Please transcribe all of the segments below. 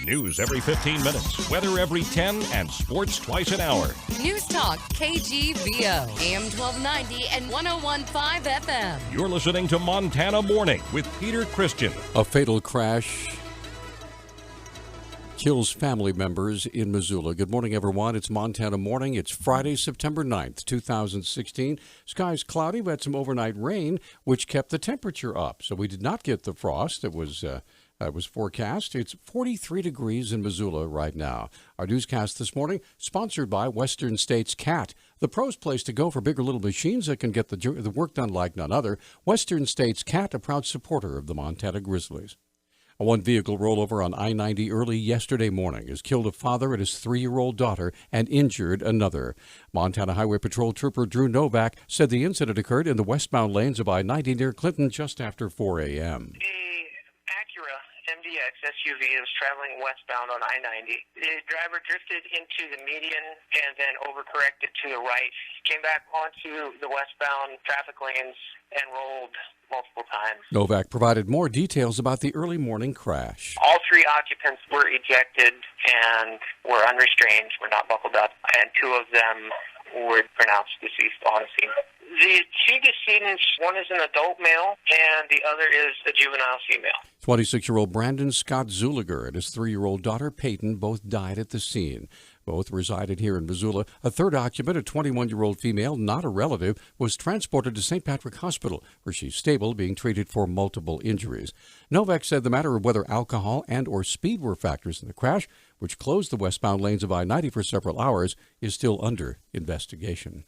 News every 15 minutes, weather every 10, and sports twice an hour. Newstalk, KGVO, AM 1290 and 101.5 FM. You're listening to Montana Morning with Peter Christian. A fatal crash kills family members in Missoula. Good morning, everyone. It's Montana Morning. It's Friday, September 9th, 2016. Skies cloudy. We had some overnight rain, which kept the temperature up. So we did not get the frost that was forecast. It's 43 degrees in Missoula right now. Our newscast this morning, sponsored by Western States Cat, the pros place to go for bigger little machines that can get the work done like none other. Western States Cat, a proud supporter of the Montana Grizzlies. A one-vehicle rollover on I-90 early yesterday morning has killed a father and his 3-year-old daughter and injured another. Montana Highway Patrol Trooper Drew Novak said the incident occurred in the westbound lanes of I-90 near Clinton just after 4 a.m. MDX SUV was traveling westbound on I-90. The driver drifted into the median and then overcorrected to the right, came back onto the westbound traffic lanes and rolled multiple times. Novak provided more details about the early morning crash. All 3 occupants were ejected and were unrestrained, were not buckled up, and 2 of them were pronounced deceased on scene. The 2 decedents, one is an adult male and the other is a juvenile female. 26-year-old Brandon Scott Zuliger and his 3-year-old daughter Peyton both died at the scene. Both resided here in Missoula. A third occupant, a 21-year-old female, not a relative, was transported to St. Patrick Hospital, where she's stable, being treated for multiple injuries. Novak said the matter of whether alcohol and or speed were factors in the crash, which closed the westbound lanes of I-90 for several hours, is still under investigation.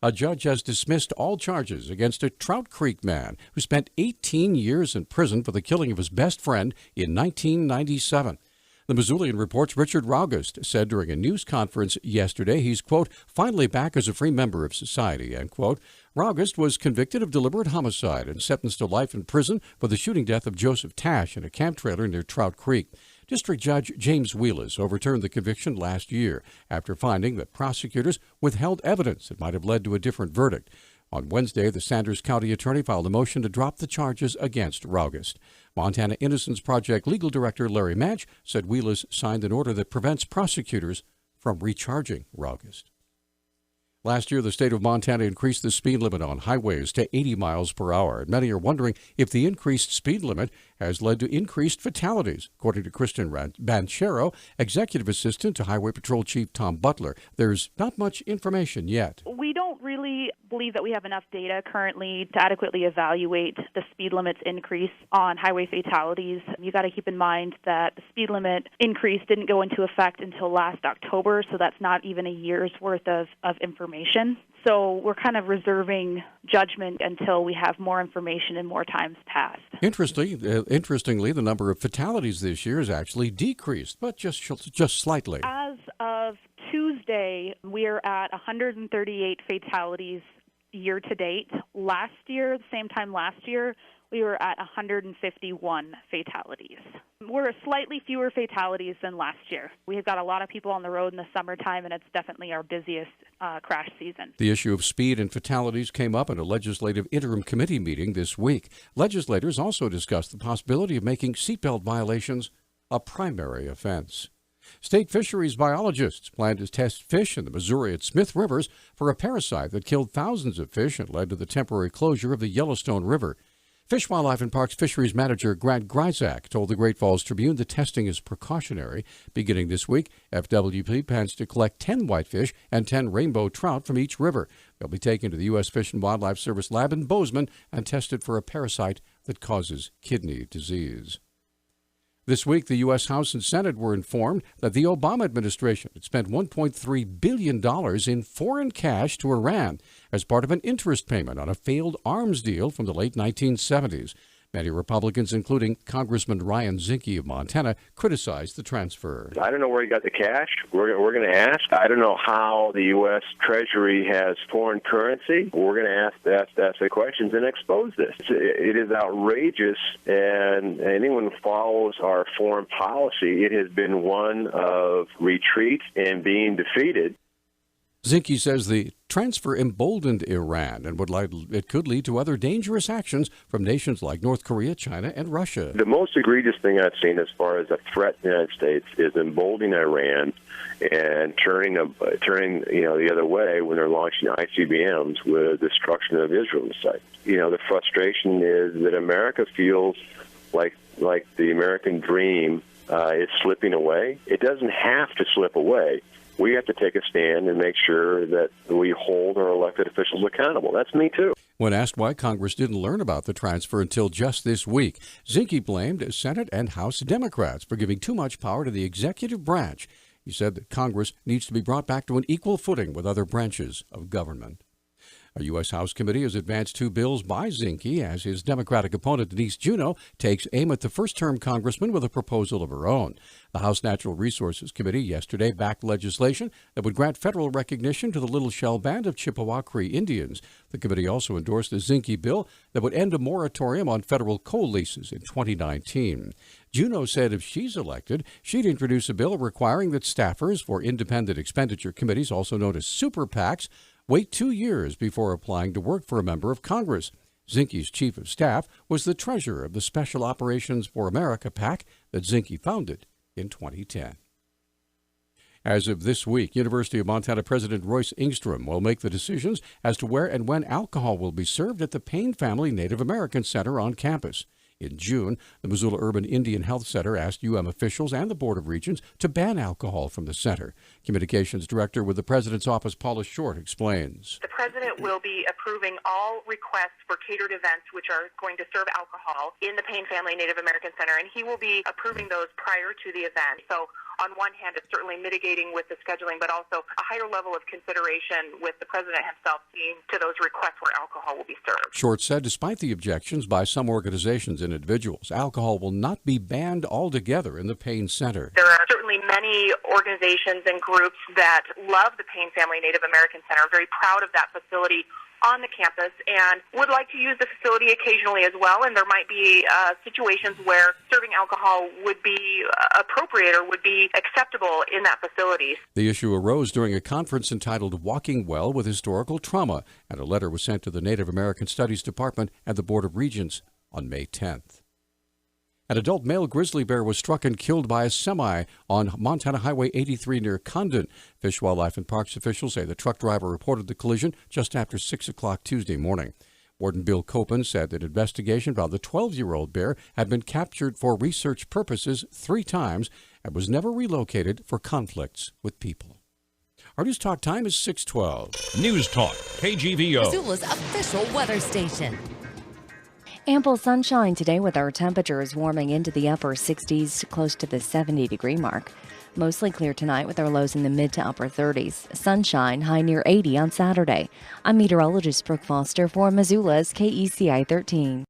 A judge has dismissed all charges against a Trout Creek man who spent 18 years in prison for the killing of his best friend in 1997. The Missoulian Report's Richard Raugust said during a news conference yesterday he's, quote, finally back as a free member of society, end quote. Raugust was convicted of deliberate homicide and sentenced to life in prison for the shooting death of Joseph Tash in a camp trailer near Trout Creek. District Judge James Wheelis overturned the conviction last year after finding that prosecutors withheld evidence that might have led to a different verdict. On Wednesday, the Sanders County attorney filed a motion to drop the charges against Raugust. Montana Innocence Project legal director Larry Match said Wheelis signed an order that prevents prosecutors from recharging Raugust. Last year, the state of Montana increased the speed limit on highways to 80 miles per hour. Many are wondering if the increased speed limit has led to increased fatalities. According to Kristen Banchero, executive assistant to Highway Patrol Chief Tom Butler, there's not much information yet. We don't really believe that we have enough data currently to adequately evaluate the speed limit's increase on highway fatalities. You got to keep in mind that the speed limit increase didn't go into effect until last October, so that's not even a year's worth of information. So we're kind of reserving judgment until we have more information and more time's passed. Interestingly, the number of fatalities this year has actually decreased, but just slightly. As of Tuesday, we're at 138 fatalities year to date. Last year, the same time last year, we were at 151 fatalities. We're slightly fewer fatalities than last year. We've got a lot of people on the road in the summertime, and it's definitely our busiest crash season. The issue of speed and fatalities came up at a legislative interim committee meeting this week. Legislators also discussed the possibility of making seatbelt violations a primary offense. State fisheries biologists plan to test fish in the Missouri at Smith Rivers for a parasite that killed thousands of fish and led to the temporary closure of the Yellowstone River. Fish, Wildlife, and Parks Fisheries Manager Grant Gryzak told the Great Falls Tribune the testing is precautionary. Beginning this week, FWP plans to collect 10 whitefish and 10 rainbow trout from each river. They'll be taken to the U.S. Fish and Wildlife Service lab in Bozeman and tested for a parasite that causes kidney disease. This week, the U.S. House and Senate were informed that the Obama administration had spent $1.3 billion in foreign cash to Iran as part of an interest payment on a failed arms deal from the late 1970s. Many Republicans, including Congressman Ryan Zinke of Montana, criticized the transfer. I don't know where he got the cash. We're going to ask. I don't know how the U.S. Treasury has foreign currency. We're going to ask the questions and expose this. It is outrageous, and anyone who follows our foreign policy, it has been one of retreat and being defeated. Zinke says the transfer emboldened Iran and it could lead to other dangerous actions from nations like North Korea, China, and Russia. The most egregious thing I've seen as far as a threat to the United States is emboldening Iran and turning the other way when they're launching ICBMs with destruction of Israel in sight. The frustration is that America feels like the American dream is slipping away. It doesn't have to slip away. We have to take a stand and make sure that we hold our elected officials accountable. That's me, too. When asked why Congress didn't learn about the transfer until just this week, Zinke blamed Senate and House Democrats for giving too much power to the executive branch. He said that Congress needs to be brought back to an equal footing with other branches of government. A U.S. House committee has advanced 2 bills by Zinke as his Democratic opponent, Zinke Juneau, takes aim at the first-term congressman with a proposal of her own. The House Natural Resources Committee yesterday backed legislation that would grant federal recognition to the Little Shell Band of Chippewa Cree Indians. The committee also endorsed a Zinke bill that would end a moratorium on federal coal leases in 2019. Juneau said if she's elected, she'd introduce a bill requiring that staffers for independent expenditure committees, also known as super PACs, wait 2 years before applying to work for a member of Congress. Zinke's chief of staff was the treasurer of the Special Operations for America PAC that Zinke founded in 2010. As of this week, University of Montana President Royce Ingstrom will make the decisions as to where and when alcohol will be served at the Payne Family Native American Center on campus. In June, the Missoula Urban Indian Health Center asked UM officials and the Board of Regents to ban alcohol from the center. Communications Director with the President's Office, Paula Short, explains. The President will be approving all requests for catered events which are going to serve alcohol in the Payne Family Native American Center, and he will be approving those prior to the event. So on one hand, it's certainly mitigating with the scheduling, but also a higher level of consideration with the President himself seeing to those requests where alcohol will be served. Short said despite the objections by some organizations and individuals, alcohol will not be banned altogether in the Payne Center. There are certainly many organizations and groups that love the Payne Family Native American Center, very proud of that facility on the campus, and would like to use the facility occasionally as well, and there might be situations where serving alcohol would be appropriate or would be acceptable in that facility. The issue arose during a conference entitled Walking Well with Historical Trauma, and a letter was sent to the Native American Studies Department and the Board of Regents on May 10th. An adult male grizzly bear was struck and killed by a semi on Montana Highway 83 near Condon. Fish, Wildlife, and Parks officials say the truck driver reported the collision just after 6 o'clock Tuesday morning. Warden Bill Copen said that investigation found the 12-year-old bear had been captured for research purposes 3 times and was never relocated for conflicts with people. Our News Talk time is 6:12. Newstalk, KGVO. Missoula's official weather station. Ample sunshine today with our temperatures warming into the upper 60s to close to the 70-degree mark. Mostly clear tonight with our lows in the mid to upper 30s. Sunshine, high near 80 on Saturday. I'm meteorologist Brooke Foster for Missoula's KECI 13.